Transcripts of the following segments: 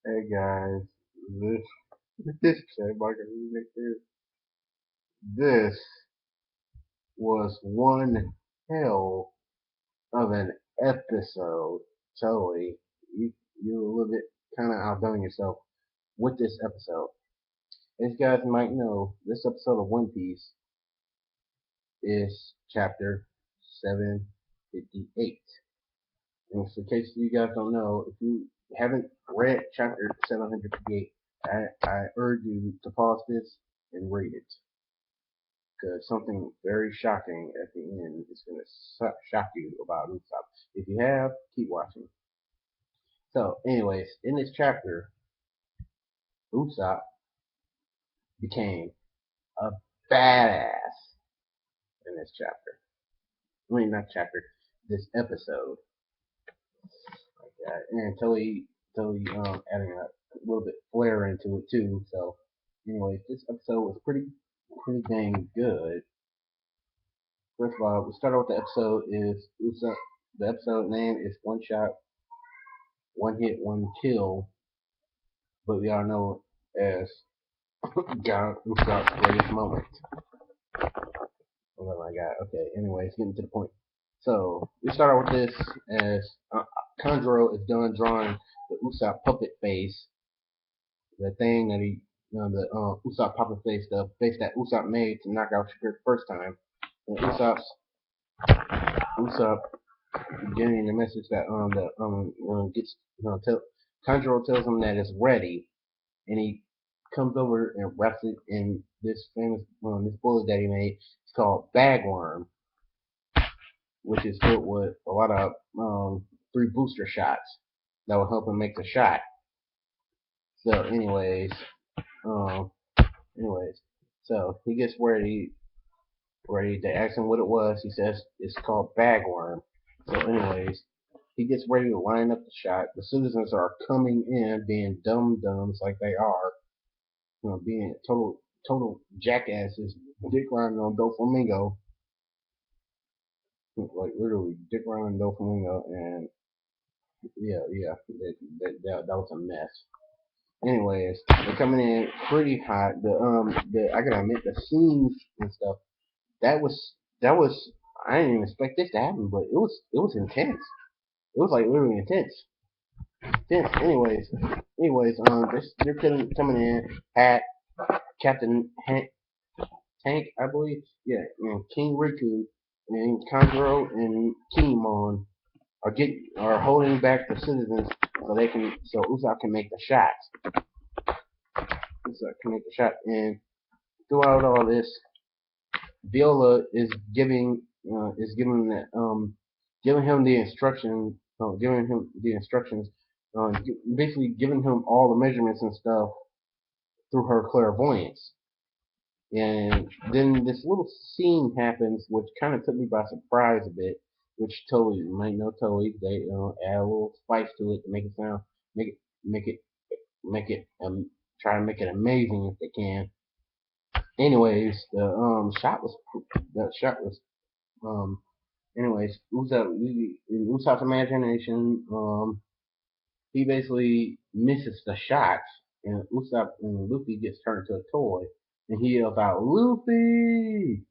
Hey guys, this this this was one hell of an episode. Totally, you a little bit kind of outdone yourself with this episode. As you guys might know, this episode of One Piece is chapter 758. And so in case you guys don't know, if you haven't read chapter 758, I urge you to pause this and read it. Because something very shocking at the end is going to shock you about Usopp. If you have, keep watching. So, anyways, in this chapter, Usopp became a badass in this chapter. I mean, not chapter, this episode. Like that. And totally adding a little bit flair into it too. So, anyways, this episode was pretty dang good. First of all, we start out with the episode is Usopp. The episode name is One Shot, One Hit, One Kill, but we all know as God Usopp's greatest moment. Oh my God. Okay. Anyways, getting to the point. So we start out with this as Kanjuro is done drawing the Usopp puppet face, the thing that the Usopp puppet face, the face that Usopp made to knock out Sugar the first time. And Usopp getting the message that gets Kanjuro tells him that it's ready, and he comes over and wraps it in this famous this bullet that he made. It's called Bagworm, which is filled with a lot of 3 booster shots that will help him make the shot. So, um, anyways, so he gets ready. They ask him what it was. He says it's called Bagworm. So, anyways, he gets ready to line up the shot. The citizens are coming in, being dum-dums like they are, being total jackasses, dick riding on Doflamingo, like literally dick riding on Doflamingo, and yeah, that was a mess. Anyways, they're coming in pretty hot. The I gotta admit the scenes and stuff that was I didn't even expect this to happen, but it was intense. It was like literally intense. Intense. They're coming in. Hat, Captain Tank, I believe. Yeah, and King Riku and Kanjuro and Kinemon are holding back the citizens so Usopp can make the shots. Usopp can make the shot, and throughout all this, Viola giving him the instructions, basically giving him all the measurements and stuff through her clairvoyance. And then this little scene happens, which kind of took me by surprise a bit. Which totally, you might know, totally they add a little spice to it to make it sound, make it, make it, make it, try to make it amazing if they can. Anyways, the shot was um. Anyways, in Usopp's imagination, he basically misses the shots, and Usopp and Luffy gets turned into a toy, and he yells out, "Luffy!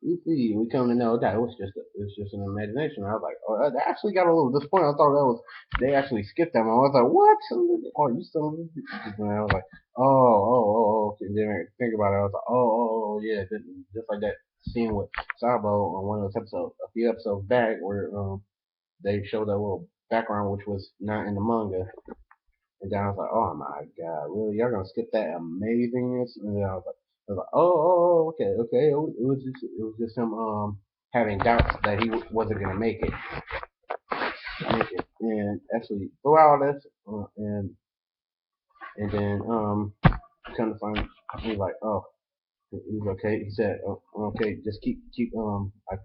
Luffy!" We come to know that it was just an imagination. I was like, oh, that actually got a little disappointed. I thought they actually skipped that one. I was like, what? Oh, you still? And I was like, okay. And then I think about it. I was like, yeah, just like that scene with Sabo on one of those episodes, a few episodes back, where they showed that little background which was not in the manga. And then I was like, oh my god, really? Y'all gonna skip that amazingness? And then I was like, okay. It was just him having doubts that he wasn't gonna make it. And actually throughout this, and then come to find, he's like, oh, he's okay. He said, okay, just keep I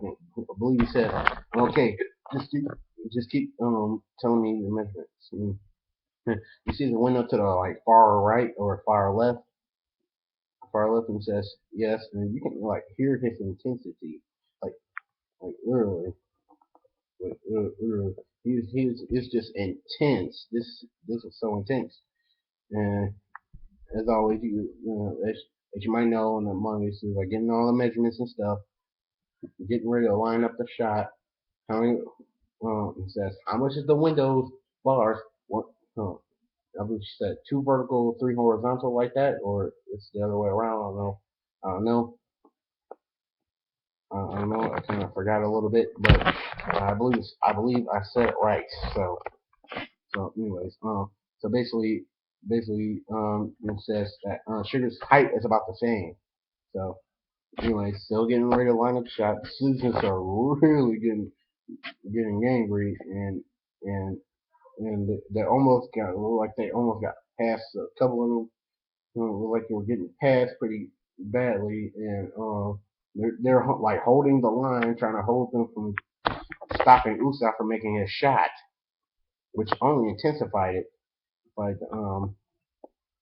believe he said, okay, just keep telling me the measurements. You see the window to the like far right or far left, and says yes, and you can like hear his intensity, like literally, like literally. it's just intense. This was so intense. And as always, as you might know, in the manga, it's like getting all the measurements and stuff, getting ready to line up the shot. How many? It says how much is the windows bars? What? I believe she said two vertical, three horizontal, like that, or it's the other way around. I don't know. I don't know. I don't know. I kind of forgot a little bit, but I believe I said it right. Anyways, so basically, it says that Sugar's height is about the same. So, anyways, still getting ready to line up shots. Students are really getting angry, and they almost got past a couple of them. Like they were getting past pretty badly, and they're like holding the line, trying to hold them from stopping Usopp from making his shot, which only intensified it. Like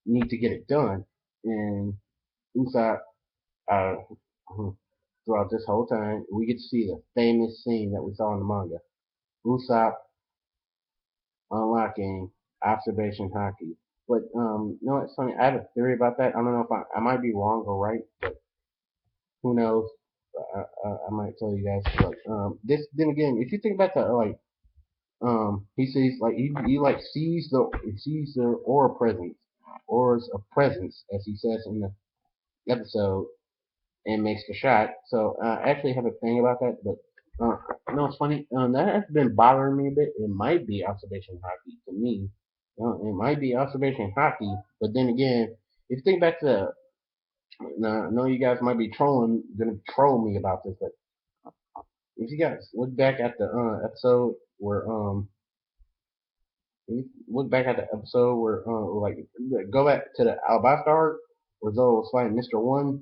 need to get it done, and Usopp uh, throughout this whole time we get to see the famous scene that we saw in the manga. Usopp unlocking observation haki. But it's funny. I have a theory about that. I don't know if I might be wrong or right, but who knows? I might tell you guys. But this then again, if you think about the he sees like he like sees the aura presence, auras of presence, as he says in the episode, and makes the shot. So I actually have a thing about that, but it's funny. That has been bothering me a bit. It might be observation hockey to me. It might be observation hockey, but then again, if you think back to now, I know you guys might be gonna troll me about this, but if you guys look back at the episode where if you look back at the episode where like go back to the Alabasta arc where Zoro was fighting Mr. One.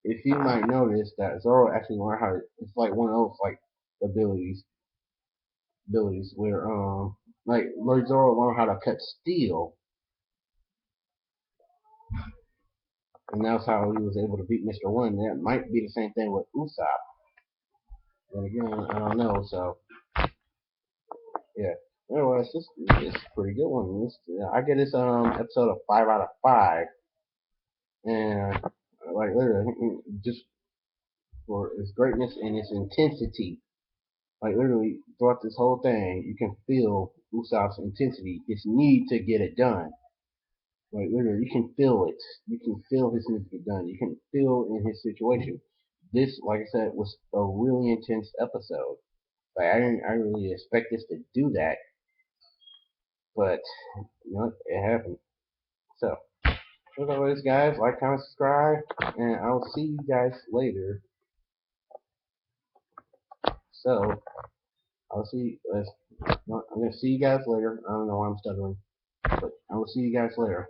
If you might notice that Zoro actually learned how to, it's like one of those like abilities where Lord Zoro learned how to cut steel, and that's how he was able to beat Mr. One. That might be the same thing with Usopp. Then again, I don't know. So yeah. Anyway, it's a pretty good one. I get this episode a 5 out of 5, and like literally just for its greatness and its intensity. Like literally throughout this whole thing, you can feel Usopp's intensity, his need to get it done. Like literally, you can feel it. You can feel his need to get done. You can feel in his situation. This, like I said, was a really intense episode. Like I didn't really expect this to do that, but it happened. So, as always, guys, like, comment, subscribe, and I'll see you guys later. So, I'll see. I'm gonna see you guys later. I don't know why I'm stuttering, but I will see you guys later.